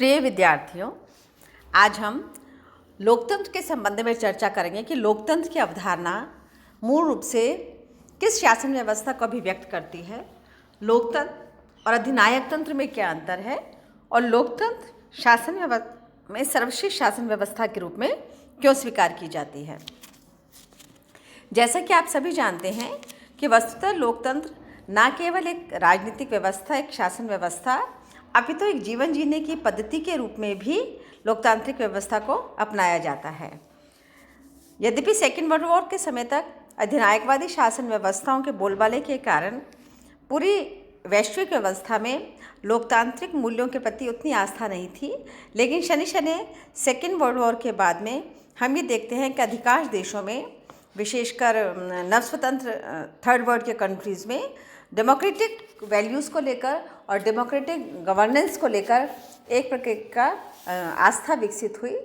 प्रिय विद्यार्थियों, आज हम लोकतंत्र के संबंध में चर्चा करेंगे कि लोकतंत्र की अवधारणा मूल रूप से किस शासन व्यवस्था को अभिव्यक्त करती है, लोकतंत्र और अधिनायक तंत्र में क्या अंतर है और लोकतंत्र शासन व्यवस्था में सर्वश्रेष्ठ शासन व्यवस्था के रूप में क्यों स्वीकार की जाती है। जैसा कि आप सभी जानते हैं कि वस्तुतः लोकतंत्र न केवल एक राजनीतिक व्यवस्था, एक शासन व्यवस्था, अपितु एक जीवन जीने की पद्धति के रूप में भी लोकतांत्रिक व्यवस्था को अपनाया जाता है। यद्यपि सेकेंड वर्ल्ड वॉर के समय तक अधिनायकवादी शासन व्यवस्थाओं के बोलबाले के कारण पूरी वैश्विक व्यवस्था में लोकतांत्रिक मूल्यों के प्रति उतनी आस्था नहीं थी, लेकिन शनि सेकेंड वर्ल्ड वॉर के बाद में हम ये देखते हैं कि अधिकांश देशों में, विशेषकर नवस्वतंत्र थर्ड वर्ल्ड के कंट्रीज़ में, डेमोक्रेटिक वैल्यूज़ को लेकर और डेमोक्रेटिक गवर्नेंस को लेकर एक प्रकार का आस्था विकसित हुई।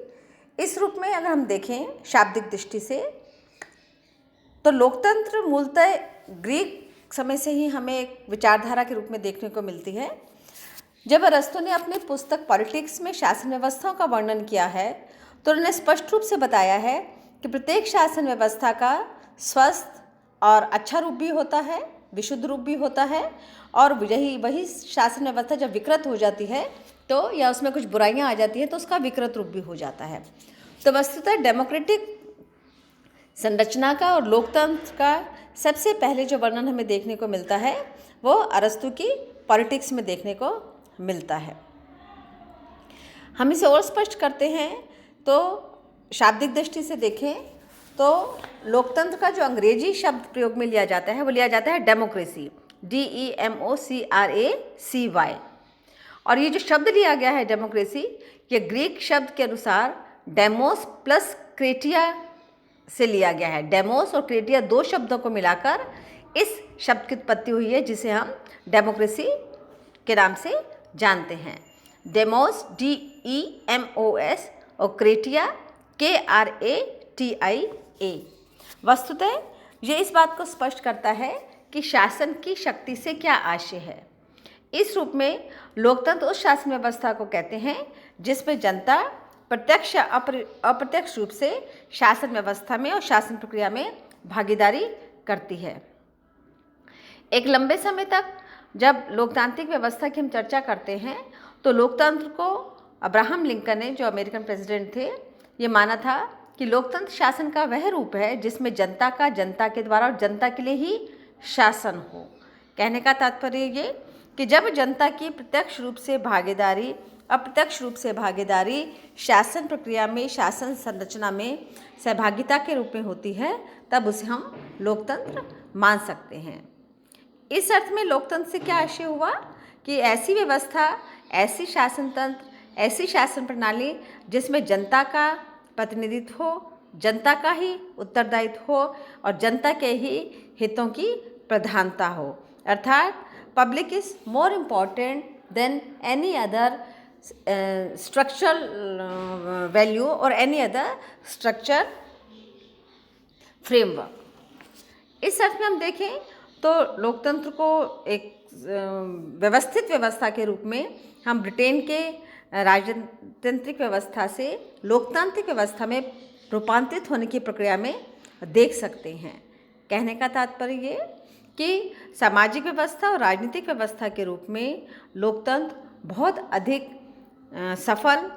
इस रूप में अगर हम देखें शाब्दिक दृष्टि से, तो लोकतंत्र मूलतः ग्रीक समय से ही हमें एक विचारधारा के रूप में देखने को मिलती है। जब अरस्तु ने अपनी पुस्तक पॉलिटिक्स में शासन व्यवस्थाओं का वर्णन किया है, तो उन्होंने स्पष्ट रूप से बताया है कि प्रत्येक शासन व्यवस्था का स्वस्थ और अच्छा रूप भी होता है, विशुद्ध रूप भी होता है, और वही शासन व्यवस्था जब विकृत हो जाती है तो या उसमें कुछ बुराइयां आ जाती हैं तो उसका विकृत रूप भी हो जाता है। तो वस्तुतः डेमोक्रेटिक संरचना का और लोकतंत्र का सबसे पहले जो वर्णन हमें देखने को मिलता है वो अरस्तु की पॉलिटिक्स में देखने को मिलता है। हम इसे और स्पष्ट करते हैं तो शाब्दिक दृष्टि से देखें तो लोकतंत्र का जो अंग्रेजी शब्द प्रयोग में लिया जाता है वो लिया जाता है डेमोक्रेसी, DEMOCRACY। और ये जो शब्द लिया गया है डेमोक्रेसी, ये ग्रीक शब्द के अनुसार डेमोस प्लस क्रेटिया से लिया गया है। डेमोस और क्रेटिया दो शब्दों को मिलाकर इस शब्द की उत्पत्ति हुई है, जिसे हम डेमोक्रेसी के नाम से जानते हैं। डेमोस DEMOS और क्रेटिया KRATIA। वस्तुतः ये इस बात को स्पष्ट करता है कि शासन की शक्ति से क्या आशय है। इस रूप में लोकतंत्र उस शासन व्यवस्था को कहते हैं जिसमें जनता प्रत्यक्ष या अप्रत्यक्ष रूप से शासन व्यवस्था में और शासन प्रक्रिया में भागीदारी करती है। एक लंबे समय तक जब लोकतांत्रिक व्यवस्था की हम चर्चा करते हैं तो लोकतंत्र को अब्राहम लिंकन ने, जो अमेरिकन प्रेसिडेंट थे, ये माना था कि लोकतंत्र शासन का वह रूप है जिसमें जनता का जनता के द्वारा और जनता के लिए ही शासन हो। कहने का तात्पर्य ये कि जब जनता की प्रत्यक्ष रूप से भागीदारी, अप्रत्यक्ष रूप से भागीदारी शासन प्रक्रिया में, शासन संरचना में सहभागिता के रूप में होती है, तब उसे हम लोकतंत्र मान सकते हैं। इस अर्थ में लोकतंत्र से क्या आशय हुआ कि ऐसी व्यवस्था, ऐसी शासन तंत्र, ऐसी शासन प्रणाली जिसमें जनता का प्रतिनिधित्व हो, जनता का ही उत्तरदायित्व हो और जनता के ही हितों की प्रधानता हो। अर्थात public is more important than any other structural value और एनी अदर स्ट्रक्चर फ्रेमवर्क। इस अर्थ में हम देखें तो लोकतंत्र को एक व्यवस्थित व्यवस्था के रूप में हम ब्रिटेन के राजतांत्रिक व्यवस्था से लोकतांत्रिक व्यवस्था में रूपांतरित होने की प्रक्रिया में देख सकते हैं। कहने का तात्पर्य ये कि सामाजिक व्यवस्था और राजनीतिक व्यवस्था के रूप में लोकतंत्र बहुत अधिक सफल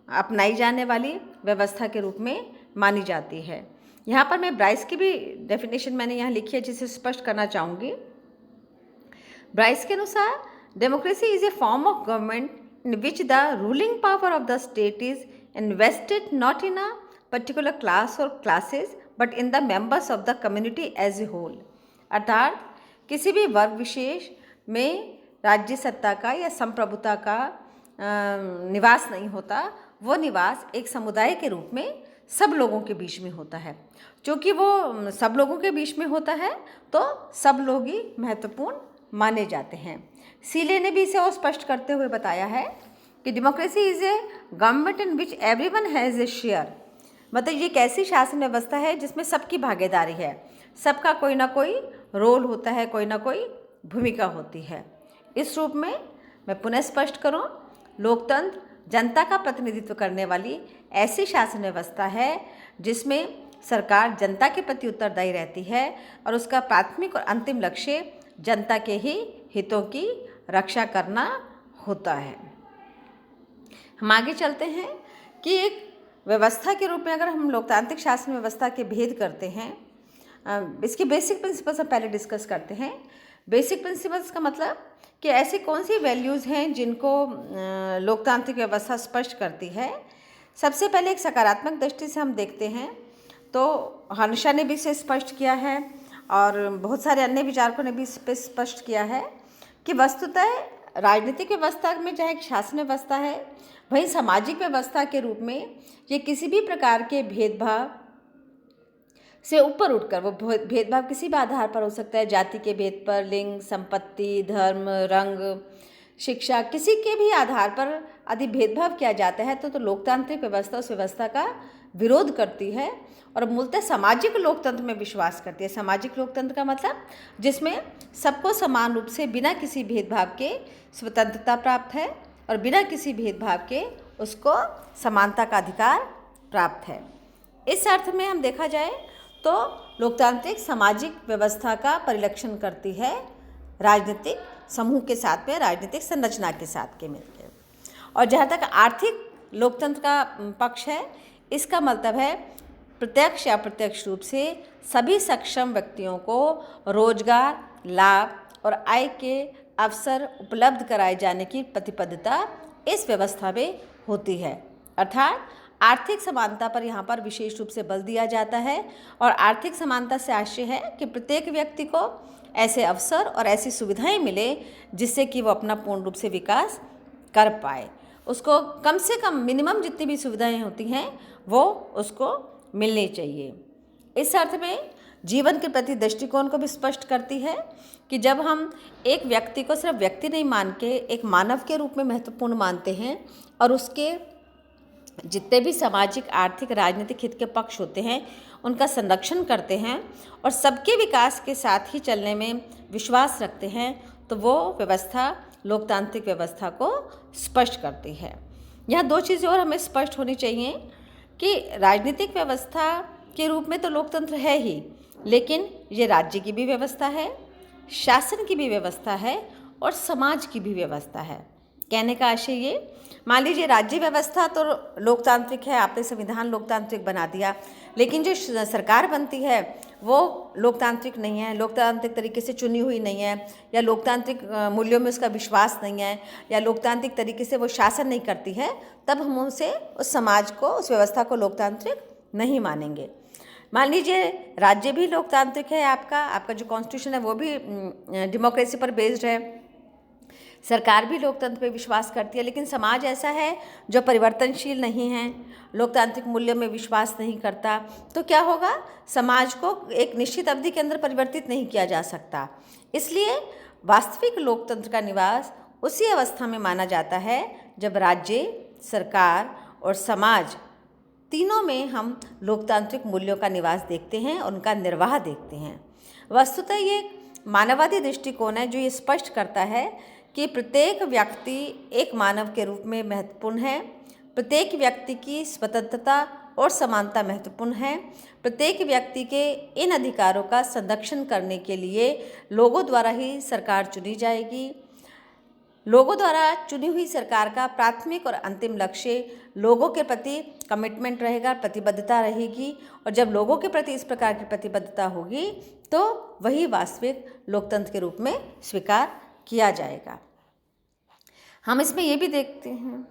अपनाई जाने वाली व्यवस्था के रूप में मानी जाती है। यहाँ पर मैं ब्राइस की भी डेफिनेशन मैंने यहाँ लिखी है, जिसे स्पष्ट करना चाहूँगी। ब्राइस के अनुसार democracy is a form of government in which the ruling power of the state is invested not in a particular class or classes but in the members of the community as a whole। अर्थात किसी भी वर्ग विशेष में राज्य सत्ता का या संप्रभुता का निवास नहीं होता, वो निवास एक समुदाय के रूप में सब लोगों के बीच में होता है। क्योंकि वो सब लोगों के बीच में होता है तो सब लोग ही महत्वपूर्ण माने जाते हैं। सीले ने भी इसे और स्पष्ट करते हुए बताया है कि democracy is a government in which everyone has a share. मतलब ये एक ऐसी शासन व्यवस्था है जिसमें सबकी भागीदारी है, सबका कोई ना कोई रोल होता है, कोई ना कोई भूमिका होती है। इस रूप में मैं पुनः स्पष्ट करूं, लोकतंत्र जनता का प्रतिनिधित्व करने वाली ऐसी शासन व्यवस्था है जिसमें सरकार जनता के प्रति उत्तरदायी रहती है और उसका प्राथमिक और अंतिम लक्ष्य जनता के ही हितों की रक्षा करना होता है। हम आगे चलते हैं कि एक व्यवस्था के रूप में अगर हम लोकतांत्रिक शासन व्यवस्था के भेद करते हैं, इसके बेसिक प्रिंसिपल्स हम पहले डिस्कस करते हैं। बेसिक प्रिंसिपल्स का मतलब कि ऐसी कौन सी वैल्यूज़ हैं जिनको लोकतांत्रिक व्यवस्था स्पष्ट करती है। सबसे पहले एक सकारात्मक दृष्टि से हम देखते हैं तो हर्षा ने भी इसे स्पष्ट किया है और बहुत सारे अन्य विचारकों ने भी इस पर स्पष्ट किया है कि वस्तुतः राजनीतिक व्यवस्था में चाहे एक शासन व्यवस्था है, वहीं सामाजिक व्यवस्था के रूप में ये किसी भी प्रकार के भेदभाव से ऊपर उठकर, वो भेदभाव किसी भी आधार पर हो सकता है, जाति के भेद पर, लिंग, संपत्ति, धर्म, रंग, शिक्षा, किसी के भी आधार पर यदि भेदभाव किया जाता है तो लोकतांत्रिक व्यवस्था उस व्यवस्था का विरोध करती है और मूलतः सामाजिक लोकतंत्र में विश्वास करती है। सामाजिक लोकतंत्र का मतलब जिसमें सबको समान रूप से बिना किसी भेदभाव के स्वतंत्रता प्राप्त है और बिना किसी भेदभाव के उसको समानता का अधिकार प्राप्त है। इस अर्थ में हम देखा जाए तो लोकतांत्रिक सामाजिक व्यवस्था का परिलक्षण करती है राजनीतिक समूह के साथ में, राजनीतिक संरचना के साथ के मिलकर। और जहाँ तक आर्थिक लोकतंत्र का पक्ष है, इसका मतलब है प्रत्यक्ष या अप्रत्यक्ष रूप से सभी सक्षम व्यक्तियों को रोजगार, लाभ और आय के अवसर उपलब्ध कराए जाने की प्रतिबद्धता इस व्यवस्था में होती है। अर्थात आर्थिक समानता पर यहाँ पर विशेष रूप से बल दिया जाता है और आर्थिक समानता से आशय है कि प्रत्येक व्यक्ति को ऐसे अवसर और ऐसी सुविधाएं मिले जिससे कि वो अपना पूर्ण रूप से विकास कर पाए। उसको कम से कम मिनिमम जितनी भी सुविधाएं होती हैं वो उसको मिलनी चाहिए। इस अर्थ में जीवन के प्रति दृष्टिकोण को भी स्पष्ट करती है कि जब हम एक व्यक्ति को सिर्फ व्यक्ति नहीं मान के एक मानव के रूप में महत्वपूर्ण मानते हैं और उसके जितने भी सामाजिक, आर्थिक, राजनीतिक हित के पक्ष होते हैं उनका संरक्षण करते हैं और सबके विकास के साथ ही चलने में विश्वास रखते हैं, तो वो व्यवस्था लोकतांत्रिक व्यवस्था को स्पष्ट करती है। यहाँ दो चीज़ें और हमें स्पष्ट होनी चाहिए कि राजनीतिक व्यवस्था के रूप में तो लोकतंत्र है ही, लेकिन ये राज्य की भी व्यवस्था है, शासन की भी व्यवस्था है और समाज की भी व्यवस्था है। कहने का आशय ये, मान लीजिए राज्य व्यवस्था तो लोकतांत्रिक है, आपने संविधान लोकतांत्रिक बना दिया, लेकिन जो सरकार बनती है वो लोकतांत्रिक नहीं है, लोकतांत्रिक तरीके से चुनी हुई नहीं है, या लोकतांत्रिक मूल्यों में उसका विश्वास नहीं है, या लोकतांत्रिक तरीके से वो शासन नहीं करती है, तब हम उसे उस समाज को, उस व्यवस्था को लोकतांत्रिक नहीं मानेंगे। मान लीजिए राज्य भी लोकतांत्रिक है, आपका जो कॉन्स्टिट्यूशन है वो भी डेमोक्रेसी पर बेस्ड है, सरकार भी लोकतंत्र पे विश्वास करती है, लेकिन समाज ऐसा है जो परिवर्तनशील नहीं है, लोकतांत्रिक मूल्यों में विश्वास नहीं करता, तो क्या होगा, समाज को एक निश्चित अवधि के अंदर परिवर्तित नहीं किया जा सकता। इसलिए वास्तविक लोकतंत्र का निवास उसी अवस्था में माना जाता है जब राज्य, सरकार और समाज तीनों में हम लोकतांत्रिक मूल्यों का निवास देखते हैं, उनका निर्वाह देखते हैं। वस्तुतः ये मानववादी दृष्टिकोण है जो ये स्पष्ट करता है कि प्रत्येक व्यक्ति एक मानव के रूप में महत्वपूर्ण है, प्रत्येक व्यक्ति की स्वतंत्रता और समानता महत्वपूर्ण है, प्रत्येक व्यक्ति के इन अधिकारों का संरक्षण करने के लिए लोगों द्वारा ही सरकार चुनी जाएगी। लोगों द्वारा चुनी हुई सरकार का प्राथमिक और अंतिम लक्ष्य लोगों के प्रति कमिटमेंट रहेगा, प्रतिबद्धता रहेगी, और जब लोगों के प्रति इस प्रकार की प्रतिबद्धता होगी तो वही वास्तविक लोकतंत्र के रूप में स्वीकार किया जाएगा। हम इसमें ये भी देखते हैं